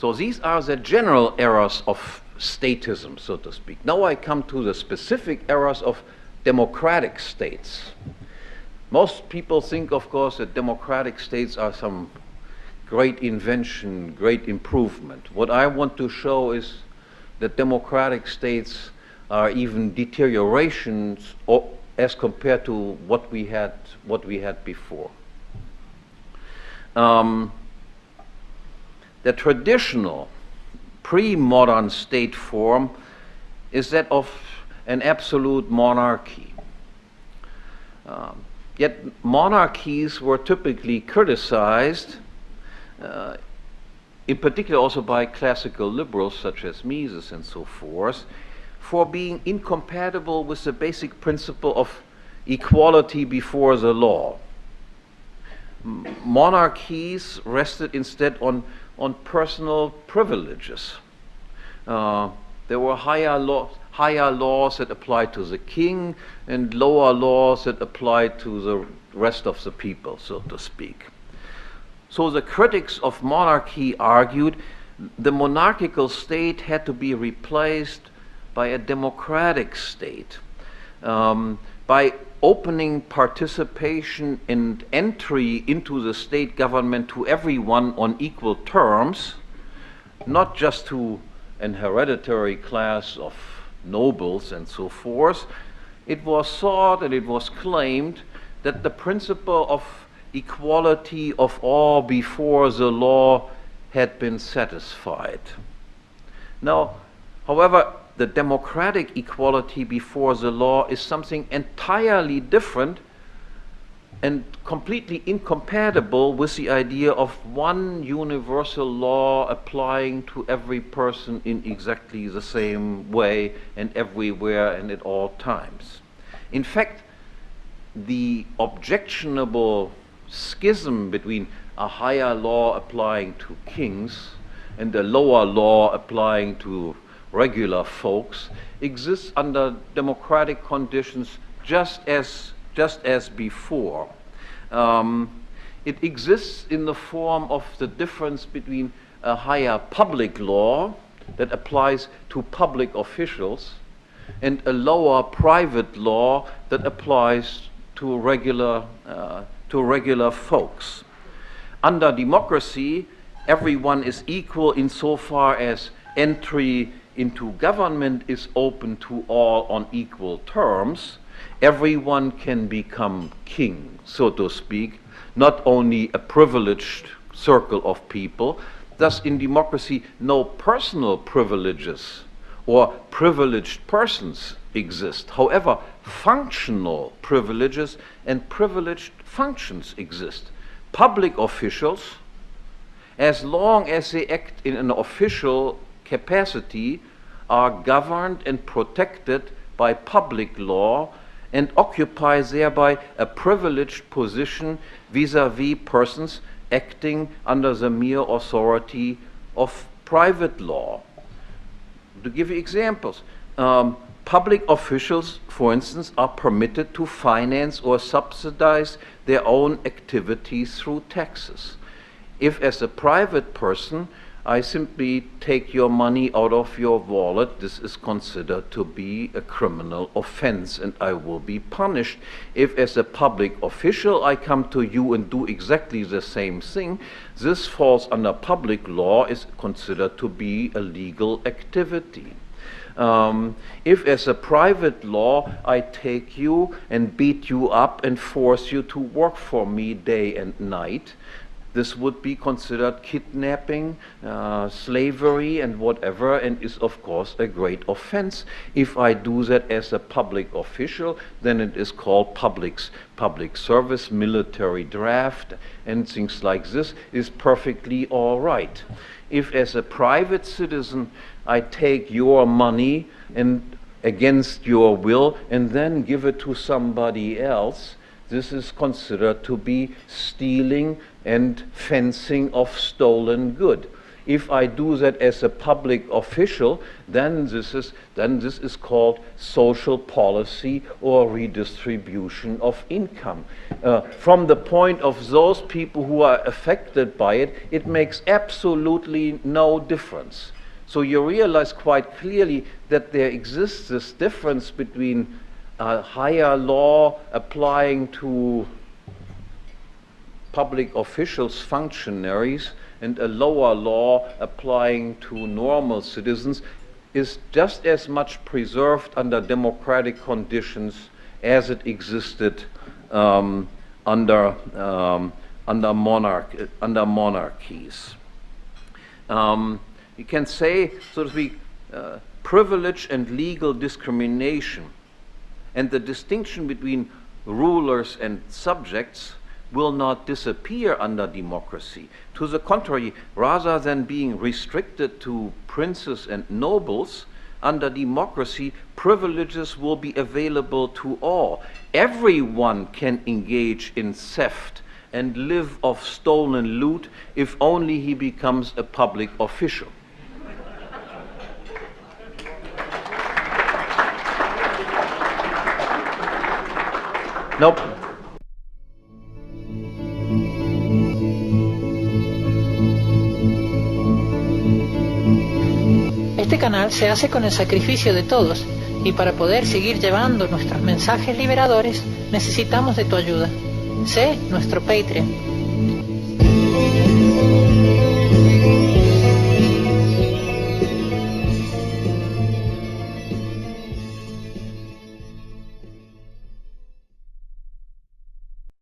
So these are the general errors of statism, so to speak. Now I come to the specific errors of democratic states. Most people think, of course, that democratic states are some great invention, great improvement. What I want to show is that democratic states are even deteriorations as compared to what we had before. The traditional pre-modern state form is that of an absolute monarchy. Yet monarchies were typically criticized, in particular also by classical liberals such as Mises and so forth, for being incompatible with the basic principle of equality before the law. Monarchies rested instead on personal privileges. There were higher laws that applied to the king and lower laws that applied to the rest of the people, so to speak. So the critics of monarchy argued the monarchical state had to be replaced by a democratic state, by opening participation and entry into the state government to everyone on equal terms, not just to an hereditary class of nobles and so forth. It was thought and it was claimed that the principle of equality of all before the law had been satisfied. Now, however, the democratic equality before the law is something entirely different and completely incompatible with the idea of one universal law applying to every person in exactly the same way and everywhere and at all times. In fact, the objectionable schism between a higher law applying to kings and a lower law applying to regular folks exists under democratic conditions just as before. It exists in the form of the difference between a higher public law that applies to public officials and a lower private law that applies to regular folks. Under democracy, everyone is equal insofar as entry into government is open to all on equal terms. Everyone can become king, so to speak, not only a privileged circle of people. Thus, in democracy, no personal privileges or privileged persons exist. However, functional privileges and privileged functions exist. Public officials, as long as they act in an official capacity, are governed and protected by public law and occupy thereby a privileged position vis-à-vis persons acting under the mere authority of private law. To give you examples, public officials, for instance, are permitted to finance or subsidize their own activities through taxes. If, as a private person, I simply take your money out of your wallet, this is considered to be a criminal offense and I will be punished. If, as a public official, I come to you and do exactly the same thing, this falls under public law, is considered to be a legal activity. If, as a private law, I take you and beat you up and force you to work for me day and night, this would be considered kidnapping, slavery, and whatever, and is, of course, a great offense. If I do that as a public official, then it is called public service, military draft, and things like this is perfectly all right. If, as a private citizen, I take your money and against your will and then give it to somebody else, this is considered to be stealing and fencing of stolen good. If I do that as a public official, then this is called social policy or redistribution of income. From the point of those people who are affected by it, it makes absolutely no difference. So you realize quite clearly that there exists this difference between higher law applying to public officials, functionaries, and a lower law applying to normal citizens is just as much preserved under democratic conditions as it existed under monarchies. You can say, so to speak, privilege and legal discrimination and the distinction between rulers and subjects will not disappear under democracy. To the contrary, rather than being restricted to princes and nobles, under democracy, privileges will be available to all. Everyone can engage in theft and live off stolen loot if only he becomes a public official. Nope. Este canal se hace con el sacrificio de todos y para poder seguir llevando nuestros mensajes liberadores necesitamos de tu ayuda. Sé nuestro Patreon.